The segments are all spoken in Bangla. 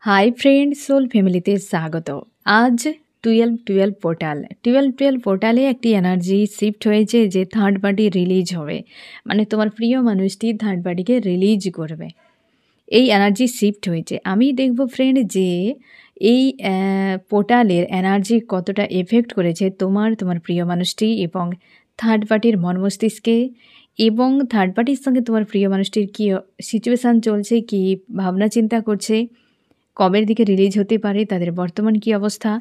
হাই ফ্রেন্ড সোল ফ্যামিলিতে স্বাগত। আজ 12-12 পোর্টাল 12-12 পোর্টালে একটি এনার্জি শিফট হয়েছে যে থার্ড পার্টি রিলিজ হবে, মানে তোমার প্রিয় মানুষটি থার্ড পার্টিকে রিলিজ করবে। এই এনার্জি শিফট হয়েছে। আমি দেখব ফ্রেন্ড যে এই পোর্টালের এনার্জি কতটা এফেক্ট করেছে তোমার প্রিয় মানুষটি এবং থার্ড পার্টির মন মস্তিষ্কে, এবং থার্ড পার্টির সঙ্গে তোমার প্রিয় মানুষটির কী সিচুয়েশান চলছে, কী ভাবনা চিন্তা করছে, কবের দিকে রিলিজ হতে পারে, তাদের বর্তমান কী অবস্থা,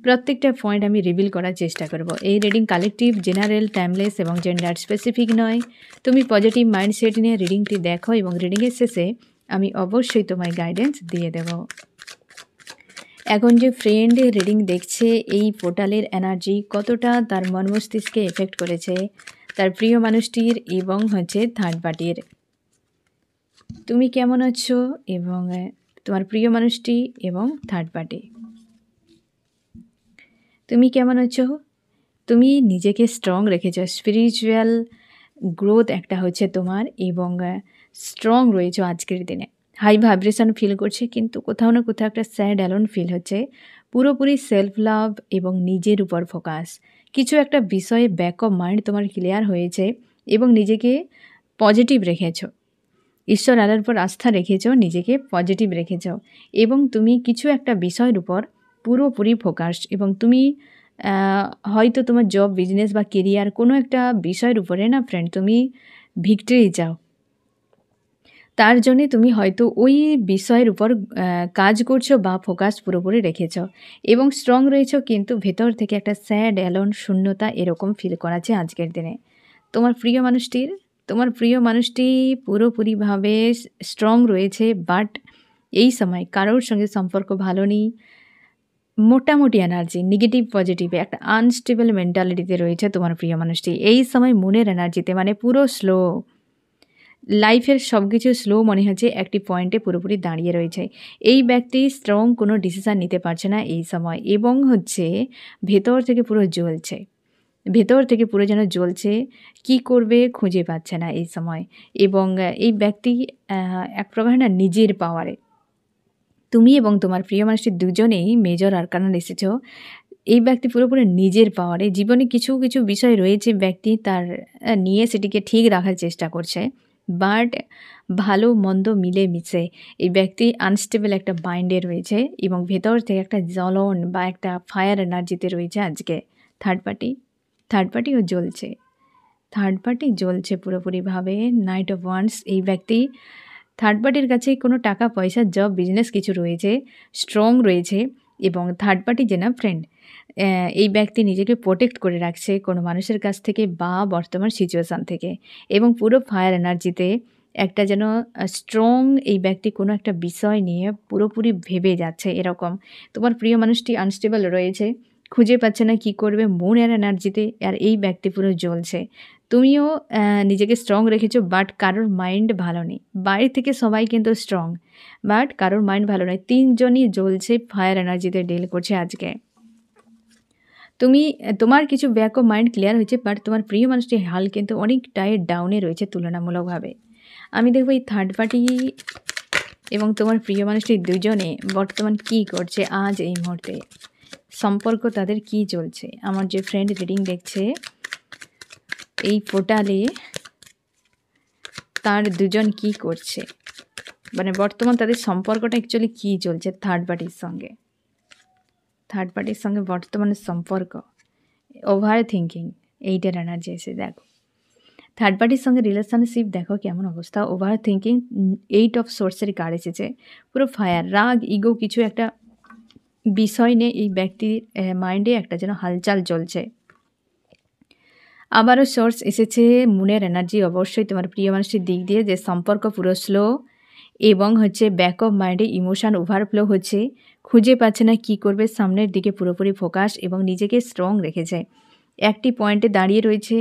প্রত্যেকটা পয়েন্ট আমি রিভিল করার চেষ্টা করব। এই রিডিং কালেকটিভ, জেনারেল, টাইমলেস এবং জেন্ডার স্পেসিফিক নয়। তুমি পজিটিভ মাইন্ডসেট নিয়ে রিডিংটি দেখো এবং রিডিংয়ের শেষে আমি অবশ্যই তোমায় গাইডেন্স দিয়ে দেব। এখন যে ফ্রেন্ড রিডিং দেখছে, এই পোর্টালের এনার্জি কতটা তার মন মস্তিষ্কে এফেক্ট করেছে তার প্রিয় মানুষটির এবং থার্ড পার্টির। তুমি কেমন আছো এবং তোমার প্রিয় মানুষটি এবং থার্ড পার্টি, তুমি কেমন আছো? তুমি নিজেকে স্ট্রং রেখেছো, স্পিরিচুয়াল গ্রোথ একটা হচ্ছে তোমার এবং স্ট্রং রয়েছো আজকের দিনে। হাই ভাইব্রেশন ফিল করছে, কিন্তু কোথাও না কোথাও একটা স্যাড অ্যালোন ফিল হচ্ছে। পুরোপুরি সেলফ লাভ এবং নিজের উপর ফোকাস। কিছু একটা বিষয়ে ব্যাক অফ মাইন্ড তোমার ক্লিয়ার হয়েছে এবং নিজেকে পজিটিভ রেখেছো, ঈশ্বর আলোর উপর আস্থা রেখেছো, নিজেকে পজিটিভ রেখেছো এবং তুমি কিছু একটা বিষয়ের উপর পুরোপুরি ফোকাস, এবং তুমি হয়তো তোমার জব, বিজনেস বা কেরিয়ার কোনো একটা বিষয়ের উপরে না ফ্রেন্ড তুমি ভিক্টরি চাও। তার জন্যে তুমি হয়তো ওই বিষয়ের উপর কাজ করছো বা ফোকাস পুরোপুরি রেখেছো এবং স্ট্রং রয়েছো, কিন্তু ভেতর থেকে একটা স্যাড অ্যালোন, শূন্যতা এরকম ফিল করাচ্ছে আজকের দিনে। তোমার প্রিয় মানুষটি পুরোপুরিভাবে স্ট্রং রয়েছে, বাট এই সময় কারোর সঙ্গে সম্পর্ক ভালো নেই। মোটামুটি এনার্জি নেগেটিভ পজিটিভে একটা আনস্টেবল মেন্টালিটিতে রয়েছে তোমার প্রিয় মানুষটি। এই সময় মনের এনার্জিতে, মানে পুরো স্লো, লাইফের সব কিছু স্লো মনে হচ্ছে, একটি পয়েন্টে পুরোপুরি দাঁড়িয়ে রয়েছে। এই ব্যক্তি স্ট্রং কোনো ডিসিশান নিতে পারছে না এই সময় এবং ভেতর থেকে পুরো জ্বলছে, ভেতর থেকে পুরো যেন জ্বলছে, কী করবে খুঁজে পাচ্ছে না এই সময়। এবং এই ব্যক্তি এক প্রকার না নিজের পাওয়ারে, তুমি এবং তোমার প্রিয় মানুষটি দুজনেই মেজর আরকানা এসেছো। এই ব্যক্তি পুরোপুরি নিজের পাওয়ারে, জীবনে কিছু কিছু বিষয় রয়েছে ব্যক্তি তার নিয়ে সেটিকে ঠিক রাখার চেষ্টা করছে, বাট ভালো মন্দ মিলে মিশে এই ব্যক্তি আনস্টেবল একটা মাইন্ডে রয়েছে এবং ভেতর থেকে একটা জ্বলন বা একটা ফায়ার এনার্জিতে রয়েছে আজকে। থার্ড পার্টিও জ্বলছে, থার্ড পার্টি জ্বলছে পুরোপুরিভাবে। নাইট অফ ওয়ান্স, এই ব্যক্তি থার্ড পার্টির কাছে কোনো টাকা পয়সা, জব, বিজনেস কিছু রয়েছে, স্ট্রং রয়েছে এবং থার্ড পার্টি যে না ফ্রেন্ড, এই ব্যক্তি নিজেকে প্রোটেক্ট করে রাখছে কোনো মানুষের কাছ থেকে বা বর্তমান সিচুয়েশান থেকে, এবং পুরো ফায়ার এনার্জিতে একটা যেন স্ট্রং, এই ব্যক্তি কোনো একটা বিষয় নিয়ে পুরোপুরি ভেবে যাচ্ছে এরকম। তোমার প্রিয় মানুষটি আনস্টেবল রয়েছে, খুঁজে পাচ্ছে না কি করবে মনের এনার্জিতে, আর এই ব্যক্তি পুরো জ্বলছে। তুমিও নিজেকে স্ট্রং রেখেছো, বাট কারোর মাইন্ড ভালো নেই। বাইরে থেকে সবাই কিন্তু স্ট্রং, বাট কারোর মাইন্ড ভালো নয়। তিনজনই জ্বলছে, ফায়ার এনার্জিতে ডিল করছে আজকে। তোমার কিছু ব্যাক অফ মাইন্ড ক্লিয়ার হয়েছে, বাট তোমার প্রিয় মানুষটির হাল কিন্তু অনেকটাই ডাউনে রয়েছে তুলনামূলকভাবে। আমি দেখব এই থার্ড পার্টি এবং তোমার প্রিয় মানুষটি দুজনে বর্তমান কী করছে আজ এই মুহূর্তে, সম্পর্ক তাদের কি চলছে। আমার যে ফ্রেন্ড রিডিং দেখছে এই পোর্টালে, তার দুজন কি করছে, মানে বর্তমান তাদের সম্পর্কটা অ্যাকচুয়ালি কী চলছে থার্ড পার্টির সঙ্গে। থার্ড পার্টির সঙ্গে বর্তমানের সম্পর্ক, ওভার থিঙ্কিং, এইটার এনার্জি এসে দেখো। থার্ড পার্টির সঙ্গে রিলেশনশিপ দেখো কেমন অবস্থা, ওভার থিঙ্কিং, 8 অফ সোর্সের কার্ড এসেছে, পুরো ফায়ার, রাগ, ইগো, কিছু একটা বিষয় নিয়ে এই ব্যক্তির মাইন্ডে একটা যেন হালচাল চলছে। আবারও সোর্স এসেছে মুনের এনার্জি, অবশ্যই তোমার প্রিয় মানুষটির দিক দিয়ে যে সম্পর্ক পুরো স্লো এবং ব্যাক অফ মাইন্ডে ইমোশন ওভারফ্লো হচ্ছে, খুঁজে পাচ্ছে না কি করবে, সামনের দিকে পুরোপুরি ফোকাস এবং নিজেকে স্ট্রং রেখেছে, একটি পয়েন্টে দাঁড়িয়ে রয়েছে,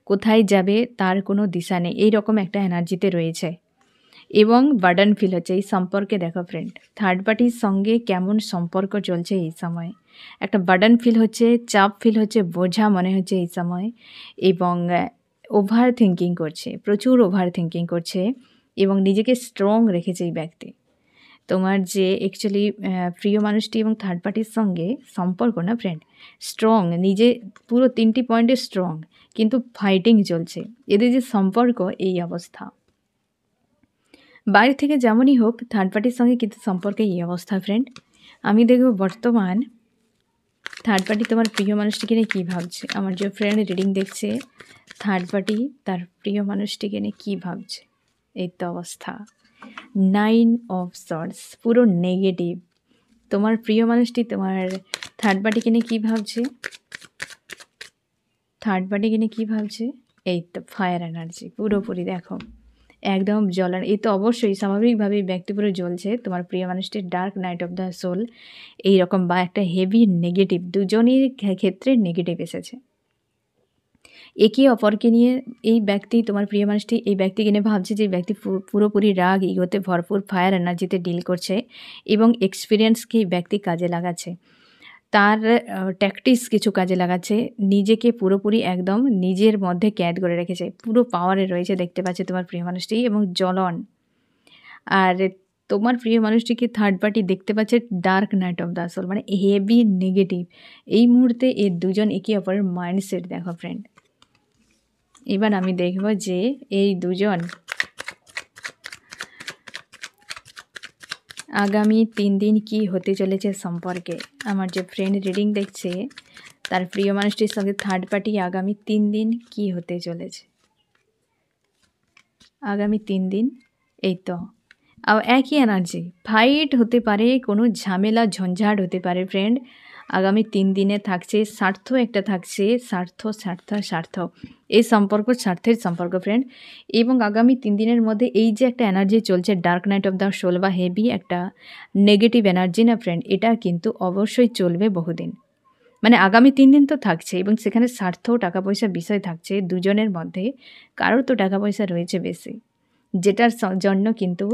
কোথায় যাবে তার কোনো দিশা নেই, এইরকম একটা এনার্জিতে রয়েছে এবং বার্ডেন ফিল হচ্ছে এই সম্পর্কে। দেখো ফ্রেন্ড, থার্ড পার্টির সঙ্গে কেমন সম্পর্ক চলছে এই সময়, একটা বার্ডেন ফিল হচ্ছে, চাপ ফিল হচ্ছে, বোঝা মনে হচ্ছে এই সময়, এবং ওভার থিঙ্কিং করছে, প্রচুর ওভার থিঙ্কিং করছে এবং নিজেকে স্ট্রং রেখেছে এই ব্যক্তি। তোমার যে অ্যাকচুয়ালি প্রিয় মানুষটি এবং থার্ড পার্টির সঙ্গে সম্পর্ক না ফ্রেন্ড, স্ট্রং, নিজে পুরো 3টি পয়েন্টে স্ট্রং, কিন্তু ফাইটিং চলছে। এদের যে সম্পর্ক এই অবস্থা। বাইরে থেকে যেমনই হোক থার্ড পার্টির সঙ্গে কিন্তু সম্পর্কে এই অবস্থা ফ্রেন্ড। আমি দেখব বর্তমান থার্ড পার্টি তোমার প্রিয় মানুষটিকে নিয়ে কী ভাবছে। আমার যে ফ্রেন্ড রিডিং দেখছে, থার্ড পার্টি তার প্রিয় মানুষটিকে নিয়ে কী ভাবছে, এই তো অবস্থা। 9 অফ সর্টস, পুরো নেগেটিভ। তোমার প্রিয় মানুষটি তোমার থার্ড পার্টিকে নিয়ে কী ভাবছে, থার্ড পার্টিকে নিয়ে কী ভাবছে, এই তো ফায়ার এনার্জি পুরোপুরি দেখো, একদম জ্বলার। এই তো অবশ্যই স্বাভাবিকভাবেই ব্যক্তি পুরো জ্বলছে। তোমার প্রিয় মানুষটির dark night of the soul এইরকম, বা একটা হেভি নেগেটিভ, দুজনের ক্ষেত্রে নেগেটিভ এসেছে। একে অপরকে নিয়ে এই ব্যক্তি, তোমার প্রিয় মানুষটি এই ব্যক্তিকে নিয়ে ভাবছে যে ব্যক্তি পুরোপুরি রাগ, ইগোতে ভরপুর, ফায়ার এনার্জিতে ডিল করছে এবং এক্সপিরিয়েন্সকে এই ব্যক্তি কাজে লাগাচ্ছে, তার ট্যাকটিক্স কিছু কাজে লাগাচ্ছে, নিজেকে পুরোপুরি একদম নিজের মধ্যে ক্যাদ করে রেখেছে, পুরো পাওয়ারে রয়েছে দেখতে পাচ্ছে তোমার প্রিয় মানুষটি এবং জ্বলন। আর তোমার প্রিয় মানুষটিকে থার্ড পার্টি দেখতে পাচ্ছে dark night of the soul, মানে হেভি নেগেটিভ। এই মুহূর্তে এই দুজন একে অপরের মাইন্ডসেট দেখো ফ্রেন্ড। এবার আমি দেখব যে এই দুজন আগামী 3 দিন কি হতে চলেছে সম্পর্কে। আমার যে ফ্রেন্ড রিডিং দেখছে তার প্রিয় মানুষটির সঙ্গে থার্ড পার্টি আগামী 3 দিন কি হতে চলেছে। আগামী 3 দিন এই তো একই এনার্জি, ফাইট হতে পারে, কোনো ঝামেলা ঝঞ্ঝাট হতে পারে ফ্রেন্ড। আগামী 3 দিনে থাকছে স্বার্থ, একটা থাকছে স্বার্থ স্বার্থ স্বার্থ, এই সম্পর্ক স্বার্থের সম্পর্ক ফ্রেন্ড। এবং আগামী 3 দিনের মধ্যে এই যে একটা এনার্জি চলছে dark night of the soul বা হেভি একটা নেগেটিভ এনার্জি না ফ্রেন্ড, এটা কিন্তু অবশ্যই চলবে বহুদিন, মানে আগামী 3 দিন তো থাকছে এবং সেখানে স্বার্থ, টাকা পয়সার বিষয় থাকছে। দুজনের মধ্যে কারোর তো টাকা পয়সা রয়েছে বেশি, যেটার জন্য কিন্তু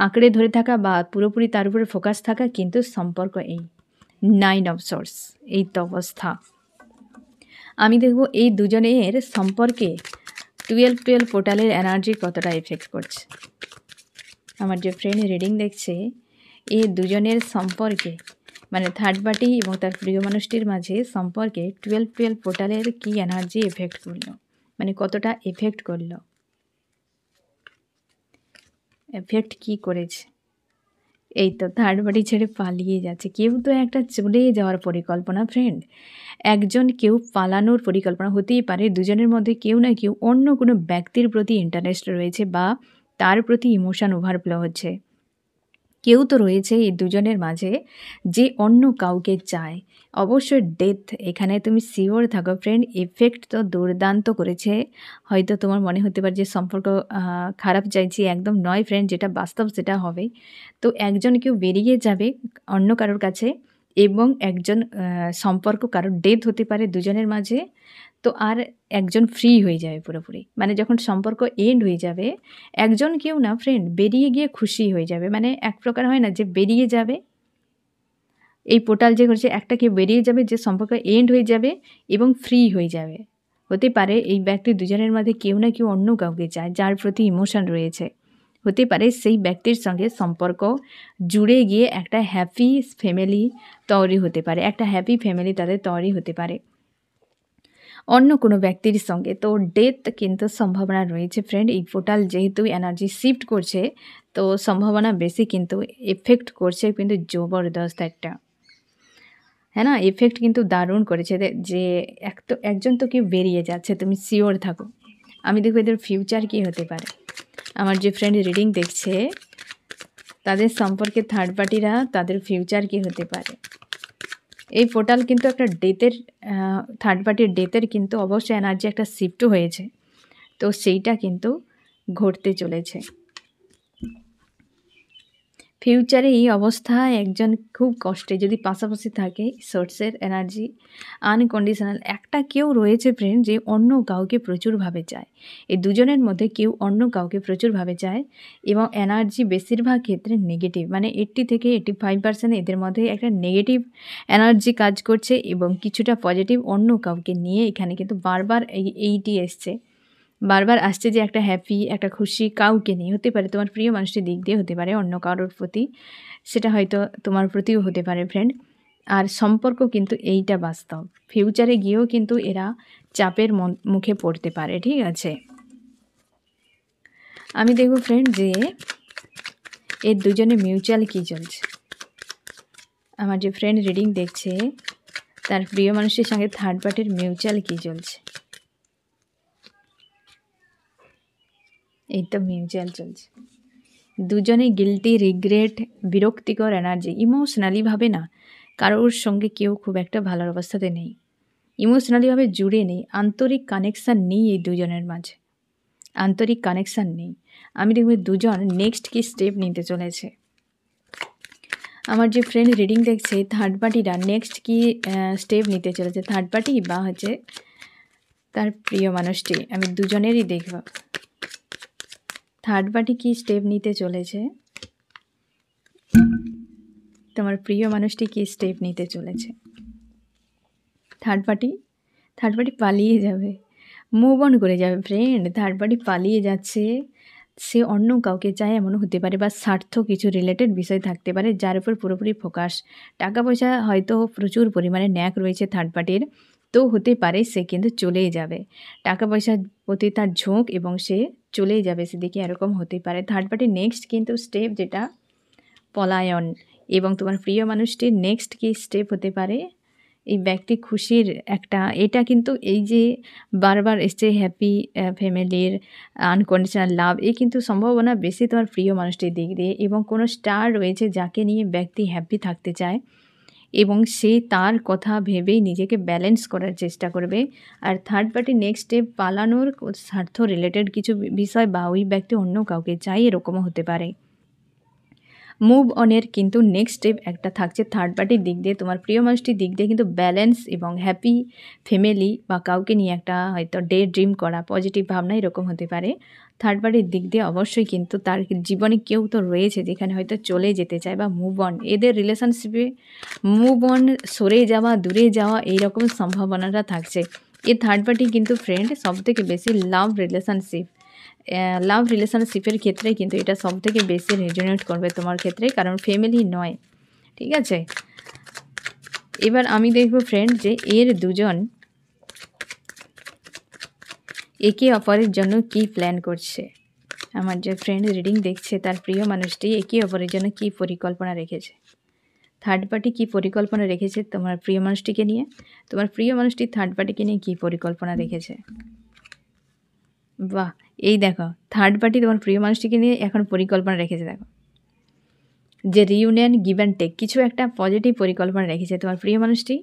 আঁকড়ে ধরে থাকা বা পুরোপুরি তার উপরে ফোকাস থাকা, কিন্তু সম্পর্ক এই 9 অফ সোর্স, এই তো অবস্থা। আমি দেখব এই দুজনের সম্পর্কে 12 পোর্টালের এনার্জি কতটা এফেক্ট করছে। আমার যে ফ্রেন্ড রিডিং দেখছে এই দুজনের সম্পর্কে, মানে থার্ড পার্টি এবং তার প্রিয় মানুষটির মাঝে সম্পর্কে 12 পোর্টালের কি এনার্জি এফেক্ট করলো, মানে কতটা এফেক্ট করলো, এফেক্ট কি করেছে। এই তো থার্ড পার্টি ছেড়ে পালিয়ে যাচ্ছে, কেউ তো একটা চলে যাওয়ার পরিকল্পনা ফ্রেন্ড। একজন কেউ পালানোর পরিকল্পনা হতেই পারে, দুজনের মধ্যে কেউ না কেউ অন্য কোনো ব্যক্তির প্রতি ইন্টারেস্ট রয়েছে বা তার প্রতি ইমোশন ওভারফ্লো হচ্ছে। কেউ তো রয়েছে এই দুজনের মাঝে যে অন্য কাউকে চায়। অবশ্যই ডেথ, এখানে তুমি শিওর থাকো ফ্রেন্ড, এফেক্ট তো দুর্দান্ত করেছে। হয়তো তোমার মনে হতে পারে যে সম্পর্ক খারাপ চাইছি, একদম নয় ফ্রেন্ড, যেটা বাস্তব সেটা হবে। তো একজন কেউ বেরিয়ে যাবে অন্য কারোর কাছে এবং একজন সম্পর্ক কারোর ডেথ হতে পারে দুজনের মাঝে, তো আর একজন ফ্রি হয়ে যাবে পুরোপুরি। মানে যখন সম্পর্ক এন্ড হয়ে যাবে, একজন কেউ না ফ্রেন্ড বেরিয়ে গিয়ে খুশি হয়ে যাবে, মানে এক প্রকার হয় না যে বেরিয়ে যাবে, এই পোর্টাল যে করছে একটা কেউ বেরিয়ে যাবে যে সম্পর্ক এন্ড হয়ে যাবে এবং ফ্রি হয়ে যাবে। হতে পারে এই ব্যক্তি দুজনের মধ্যে কেউ না কেউ অন্য কাউকে চায়, যার প্রতি ইমোশন রয়েছে। হতে পারে সেই ব্যক্তির সঙ্গে সম্পর্ক জুড়ে গিয়ে একটা হ্যাপি ফ্যামিলি তৈরি হতে পারে, একটা হ্যাপি ফ্যামিলি তাদের তৈরি হতে পারে অন্য কোনো ব্যক্তির সঙ্গে। তো ডেথ কিন্তু সম্ভাবনা রয়েছে ফ্রেন্ড, এই পোর্টাল যেহেতু এনার্জি শিফট করছে তো সম্ভাবনা বেশি, কিন্তু এফেক্ট করছে কিন্তু জবরদস্ত একটা, হ্যাঁ না, এফেক্ট কিন্তু দারুণ করেছে। যে একজন তো কেউ বেরিয়ে যাচ্ছে, তুমি শিওর থাকো। আমি দেখবো এদের ফিউচার কী হতে পারে। আমার যে ফ্রেন্ড রিডিং দেখছে তাদের সম্পর্কে থার্ড পার্টিরা তাদের ফিউচার কী হতে পারে। এই পোর্টাল কিন্তু একটা ডেথের, থার্ড পার্টির ডেথের কিন্তু অবশ্যই এনার্জি একটা শিফটও হয়েছে, তো সেইটা কিন্তু ঘটতে চলেছে ফিউচারে। এই অবস্থায় একজন খুব কষ্টে যদি পাশাপাশি থাকে, সোর্সের এনার্জি আনকন্ডিশনাল, একটা কেউ রয়েছে ফ্রেন্ড যে অন্য কাউকে প্রচুরভাবে চায়। এই দুজনের মধ্যে কেউ অন্য কাউকে প্রচুরভাবে চায় এবং এনার্জি বেশিরভাগ ক্ষেত্রে নেগেটিভ, মানে 80 থেকে 85% এদের মধ্যে একটা নেগেটিভ এনার্জি কাজ করছে এবং কিছুটা পজিটিভ অন্য কাউকে নিয়ে। এখানে কিন্তু বারবার এইটি এসছে, বারবার আসছে যে একটা হ্যাপি, একটা খুশি কাউকে নিয়ে হতে পারে, তোমার প্রিয় মানুষটির দিক দিয়ে হতে পারে, অন্য কারোর প্রতি, সেটা হয়তো তোমার প্রতিও হতে পারে ফ্রেন্ড। আর সম্পর্ক কিন্তু এইটা বাস্তব, ফিউচারে গিয়েও কিন্তু এরা চাপের মুখে পড়তে পারে, ঠিক আছে। আমি দেখব ফ্রেন্ড যে এর দুজনে মিউচুয়াল কী চলছে। আমার যে ফ্রেন্ড রিডিং দেখছে তার প্রিয় মানুষটির সঙ্গে থার্ড পার্টির মিউচুয়াল কী চলছে। এই তো মিউচুয়াল চলছে, দুজনে গিল্টি, রিগ্রেট, বিরক্তিকর এনার্জি, ইমোশনালিভাবে না কারোর সঙ্গে কেউ খুব একটা ভালোর অবস্থাতে নেই, ইমোশনালিভাবে জুড়ে নেই, আন্তরিক কানেকশান নেই এই দুজনের মাঝে, আন্তরিক কানেকশান নেই। আমি দেখব দুজন নেক্সট কি স্টেপ নিতে চলেছে। আমার যে ফ্রেন্ড রিডিং দেখছে থার্ড পার্টিরা নেক্সট কি স্টেপ নিতে চলেছে, থার্ড পার্টি বা হচ্ছে তার প্রিয় মানুষটি, আমি দুজনেরই দেখব থার্ড পার্টি কি স্টেপ নিতে চলেছে, তোমার প্রিয় মানুষটি কি স্টেপ নিতে চলেছে। থার্ড পার্টি পালিয়ে যাবে, মুভ অন করে যাবে ফ্রেন্ড। থার্ড পার্টি পালিয়ে যাচ্ছে, সে অন্য কাউকে চায় এমনও হতে পারে, বা স্বার্থ কিছু রিলেটেড বিষয় থাকতে পারে যার উপর পুরোপুরি ফোকাস। টাকা পয়সা হয়তো প্রচুর পরিমাণে ন্যাক রয়েছে থার্ড পার্টির, তো হতে পারে সে কিন্তু চলেই যাবে, টাকা পয়সার প্রতি তার ঝোঁক এবং সে চলেই যাবে সেদিকে, এরকম হতে পারে। থার্ড পার্টির নেক্সট কিন্তু স্টেপ যেটা পলায়ন, এবং তোমার প্রিয় মানুষটির নেক্সট কি স্টেপ হতে পারে, এই ব্যক্তি খুশির একটা, এটা কিন্তু এই যে বারবার এসছে হ্যাপি ফ্যামিলির, আনকন্ডিশনাল লাভ, এই কিন্তু সম্ভাবনা বেশি তোমার প্রিয় মানুষটির দিক দিয়ে, এবং কোনো স্টার রয়েছে যাকে নিয়ে ব্যক্তি হ্যাপি থাকতে চায় এবং সে তার কথা ভেবেই নিজেকে ব্যালেন্স করার চেষ্টা করবে। আর থার্ড পার্টি নেক্সট স্টেপ পালানোর স্বার্থ রিলেটেড কিছু বিষয়, বা ওই ব্যক্তি অন্য কাউকে চাই, এরকমও হতে পারে। মুভ অনের কিন্তু নেক্সট স্টেপ একটা থাকছে থার্ড পার্টির দিক দিয়ে, তোমার প্রিয় মানুষটির দিক দিয়ে কিন্তু ব্যালেন্স এবং হ্যাপি ফ্যামিলি, বা কাউকে নিয়ে একটা হয়তো ডে ড্রিম করা, পজিটিভ ভাবনা, এরকম হতে পারে। থার্ড পার্টির দিক দিয়ে অবশ্যই কিন্তু তার জীবনে কেউ তো রয়েছে যেখানে হয়তো চলে যেতে চায় বা মুভ অন, এদের রিলেশনশিপে মুভ অন, সরে যাওয়া, দূরে যাওয়া, এইরকম সম্ভাবনাটা থাকছে। এই থার্ড পার্টি কিন্তু ফ্রেন্ড সবথেকে বেশি লাভ রিলেশনশিপের ক্ষেত্রে কিন্তু এটা সবথেকে বেশি রেজোনেট করবে তোমার ক্ষেত্রে, কারণ ফ্যামিলি নয়, ঠিক আছে। এবার আমি দেখব ফ্রেন্ড যে এর দুজন একে অপরের জন্য কি প্ল্যান করছে। আমার যে ফ্রেন্ড রিডিং দেখছে তার প্রিয় মানুষটি একে অপরের জন্য কি পরিকল্পনা রেখেছে, থার্ড পার্টি কি পরিকল্পনা রেখেছে তোমার প্রিয় মানুষটিকে নিয়ে, তোমার প্রিয় মানুষটি থার্ড পার্টিকে নিয়ে কি পরিকল্পনা রেখেছে। বাহ, এই দেখো থার্ড পার্টি তোমার প্রিয় মানুষটিকে নিয়ে এখন পরিকল্পনা রেখেছে, দেখো যে রিউনিয়ন, গিভ অ্যান্ড টেক, কিছু একটা পজিটিভ পরিকল্পনা রেখেছে তোমার প্রিয় মানুষটি।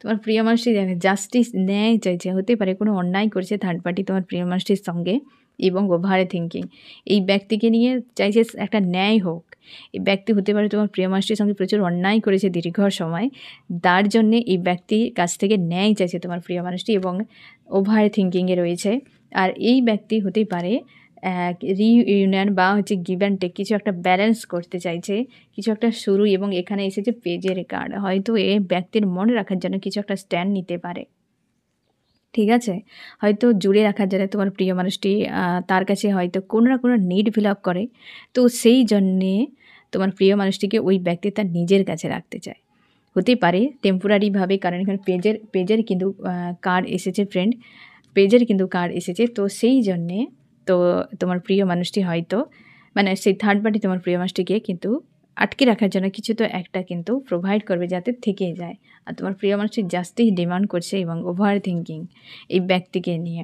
তোমার প্রিয় মানুষটি দেখে জাস্টিস, ন্যায় চাইছে, হতে পারে কোনো অন্যায় করেছে থার্ড পার্টি তোমার প্রিয় মানুষটির সঙ্গে, এবং ওভার থিঙ্কিং, এই ব্যক্তিকে নিয়ে চাইছে একটা ন্যায় হোক। এই ব্যক্তি হতে পারে তোমার প্রিয় মানুষটির সঙ্গে প্রচুর অন্যায় করেছে দীর্ঘ সময়, তার জন্যে এই ব্যক্তির কাছ থেকে ন্যায় চাইছে তোমার প্রিয় মানুষটি, এবং ওভার থিঙ্কিংয়ে রয়েছে। আর এই ব্যক্তি হতে পারে রিইউনিয়ন বা হচ্ছে গিভ অ্যান্ড টেক, কিছু একটা ব্যালেন্স করতে চাইছে, কিছু একটা শুরু, এবং এখানে এসেছে পেজের কার্ড, হয়তো এ ব্যক্তির মনে রাখার জন্য কিছু একটা স্ট্যান্ড নিতে পারে, ঠিক আছে। হয়তো জুড়ে রাখার জন্য তোমার প্রিয় মানুষটি তার কাছে হয়তো কোনো না কোনো নিড ফিল আপ করে, তো সেই জন্যে তোমার প্রিয় মানুষটিকে ওই ব্যক্তি তার নিজের কাছে রাখতে চায়, হতে পারে টেম্পোরারিভাবে, কারণ এখানে পেজের কিন্তু কার্ড এসেছে ফ্রেন্ড, পেজের কিন্তু কার্ড এসেছে, তো সেই জন্যে তো তোমার প্রিয় মানুষটি হয়তো মানে সেই থার্ড পার্টি তোমার প্রিয় মানুষটিকে কিন্তু আটকে রাখার জন্য কিছু তো একটা কিন্তু প্রোভাইড করবে যাতে থেকে যায়। আর তোমার প্রিয় মানুষটি জাস্টিস ডিমান্ড করছে এবং ওভার থিঙ্কিং এই ব্যক্তিকে নিয়ে,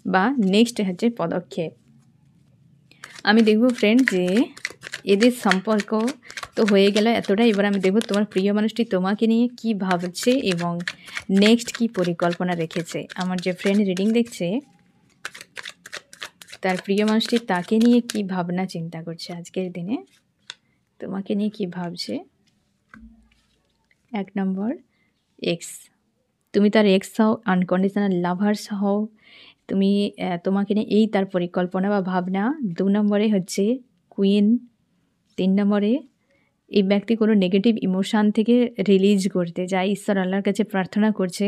বা নেক্সট হচ্ছে পদক্ষেপ। আমি দেখব ফ্রেন্ড যে এদের সম্পর্ক তো হয়ে গেল এতটাই, এবার আমি দেখব তোমার প্রিয় মানুষটি তোমাকে নিয়ে কি ভাবছে এবং নেক্সট কি পরিকল্পনা রেখেছে। আমার যে ফ্রেন্ড রিডিং দেখছে তার প্রিয় মানুষটি তাকে নিয়ে কি ভাবনা চিন্তা করছে আজকের দিনে, তোমাকে নিয়ে কি ভাবছে। 1 নম্বর এক্স, তুমি তার এক্স হও, আনকন্ডিশনাল লাভার্স হও, তুমি তোমাকে নিয়ে এই তার পরিকল্পনা বা ভাবনা। 2 নম্বরে হচ্ছে কুইন। 3 নম্বরে এই ব্যক্তি কোনো নেগেটিভ ইমোশান থেকে রিলিজ করতে চায়, ঈশ্বর আল্লাহর কাছে প্রার্থনা করছে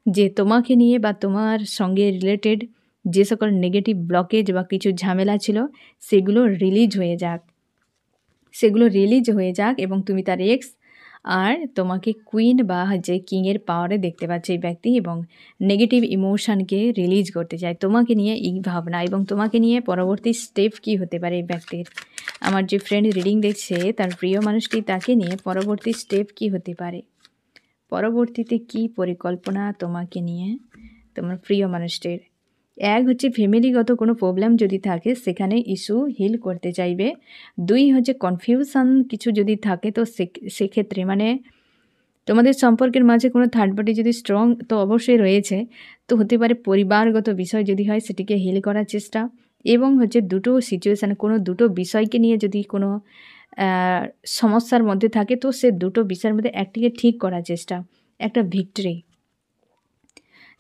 যে তোমাকে নিয়ে বা তোমার সঙ্গে রিলেটেড যে সকল নেগেটিভ ব্লকেজ বা কিছু ঝামেলা ছিল সেগুলো রিলিজ হয়ে যাক এবং তুমি তার এক্স আর তোমাকে কুইন বা যে কিংয়ের পাওয়ারে দেখতে পাচ্ছে এই ব্যক্তি, এবং নেগেটিভ ইমোশনকে রিলিজ করতে চায় তোমাকে নিয়ে এই ভাবনা, এবং তোমাকে নিয়ে পরবর্তী স্টেপ কী হতে পারে এই ব্যক্তির। আমার যে ফ্রেন্ড রিডিং দেখছে তার প্রিয় মানুষটি তাকে নিয়ে পরবর্তী স্টেপ কী হতে পারে, পরবর্তীতে কী পরিকল্পনা তোমাকে নিয়ে তোমার প্রিয় মানুষটির। এক হচ্ছে ফ্যামিলিগত কোনো প্রবলেম যদি থাকে সেখানে ইস্যু হিল করতে চাইবে। 2 হচ্ছে কনফিউশন কিছু যদি থাকে তো সেক্ষেত্রে মানে তোমাদের সম্পর্কের মাঝে কোনো থার্ড পার্টি যদি স্ট্রং তো অবশ্যই রয়েছে, তো হতে পারে পরিবারগত বিষয় যদি হয় সেটিকে হিল করার চেষ্টা, এবং হচ্ছে দুটো সিচুয়েশানে কোনো দুটো বিষয়কে নিয়ে যদি কোনো সমস্যার মধ্যে থাকে তো সে দুটো বিষয়ের মধ্যে একটিকে ঠিক করার চেষ্টা, একটা ভিক্টরি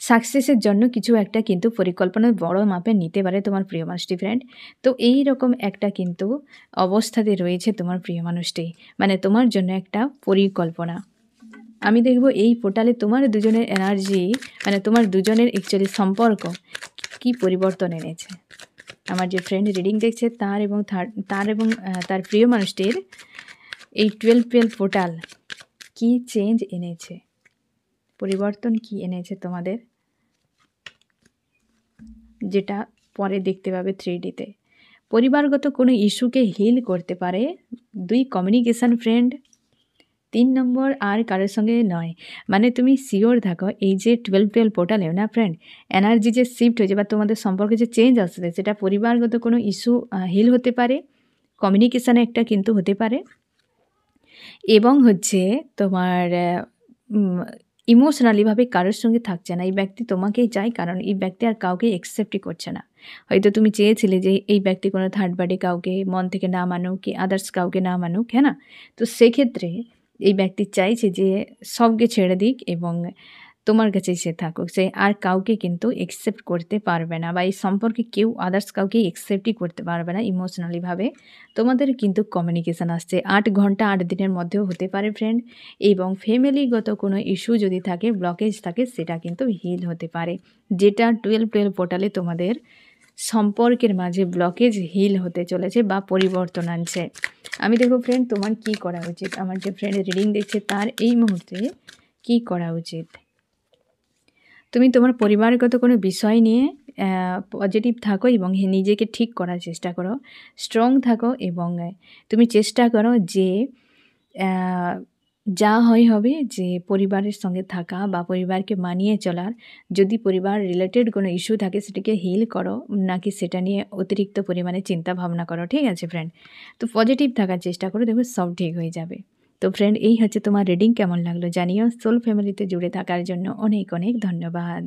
সাকসেসের জন্য কিছু একটা কিন্তু পরিকল্পনা বড় মাপে নিতে পারে তোমার প্রিয় মানুষটি ফ্রেন্ড। তো এই রকম একটা কিন্তু অবস্থাতে রয়েছে তোমার প্রিয় মানুষটি, মানে তোমার জন্য একটা পরিকল্পনা। আমি দেখব এই পোর্টালে তোমার দুজনের এনার্জি, মানে তোমার দুজনের অ্যাকচুয়ালি সম্পর্ক কি পরিবর্তন এনেছে। আমার যে ফ্রেন্ড রিডিং দেখছে তার এবং তার প্রিয় মানুষটির এই 12 পোর্টাল কি চেঞ্জ এনেছে, পরিবর্তন কি এনেছে তোমাদের, যেটা পরে দেখতে পাবে 3Dতে। পরিবারগত কোনো ইস্যুকে হিল করতে পারে। 2 কমিউনিকেশান ফ্রেন্ড। 3 নম্বর আর কারোর সঙ্গে নয়, মানে তুমি শিওর থাকো এই যে 12 পোর্টালেও না ফ্রেন্ড এনার্জি যে শিফট হয়েছে বা তোমাদের সম্পর্কে যে চেঞ্জ আসছে সেটা পরিবারগত কোনো ইস্যু হিল হতে পারে, কমিউনিকেশানে একটা কিন্তু হতে পারে, এবং হচ্ছে তোমার ইমোশনালিভাবে কারোর সঙ্গে থাকছে না। এই ব্যক্তি তোমাকেই চায়, কারণ এই ব্যক্তি আর কাউকে অ্যাকসেপ্টই করছে না। হয়তো তুমি চেয়েছিলে যে এই ব্যক্তি কোনো থার্ড পার্টি কাউকে মন থেকে না মানুক, কি আদার্স কাউকে না মানুক, হ্যাঁ না? তো সেক্ষেত্রে এই ব্যক্তি চাইছে যে সবকে ছেড়ে দিক এবং তোমার কাছেই সে থাকুক, সে আর কাউকে কিন্তু অ্যাকসেপ্ট করতে পারবে না, বা এই সম্পর্কে কেউ আদার্স কাউকে অ্যাকসেপ্টই করতে পারবে না ইমোশনালিভাবে। তোমাদের কিন্তু কমিউনিকেশান আসছে 8 ঘন্টা 8 দিনের মধ্যেও হতে পারে ফ্রেন্ড, এবং ফ্যামিলিগত কোনো ইস্যু যদি থাকে, ব্লকেজ থাকে, সেটা কিন্তু হিল হতে পারে, যেটা 12 পোর্টালে তোমাদের সম্পর্কের মাঝে ব্লকেজ হিল হতে চলেছে বা পরিবর্তন আনছে। আমি দেখো ফ্রেন্ড তোমার কি করা উচিত, আমার যে ফ্রেন্ড রিডিং দেখছে তার এই মুহূর্তে কি করা উচিত। তুমি তোমার পরিবারগত কোনো বিষয় নিয়ে পজিটিভ থাকো এবং নিজেকে ঠিক করার চেষ্টা করো, স্ট্রং থাকো, এবং তুমি চেষ্টা করো যে যা হয় হবে, যে পরিবারের সঙ্গে থাকা বা পরিবারকে মানিয়ে চলার। যদি পরিবার রিলেটেড কোনো ইস্যু থাকে সেটাকে হিল করো, নাকি সেটা নিয়ে অতিরিক্ত পরিমাণে চিন্তা ভাবনা করো, ঠিক আছে ফ্রেন্ড? তো পজিটিভ থাকার চেষ্টা করো, দেখবে সব ঠিক হয়ে যাবে। তো ফ্রেন্ড এই হচ্ছে তোমার রিডিং, কেমন লাগলো জানিও। সোল ফ্যামিলিতে জুড়ে থাকার জন্য অনেক অনেক ধন্যবাদ।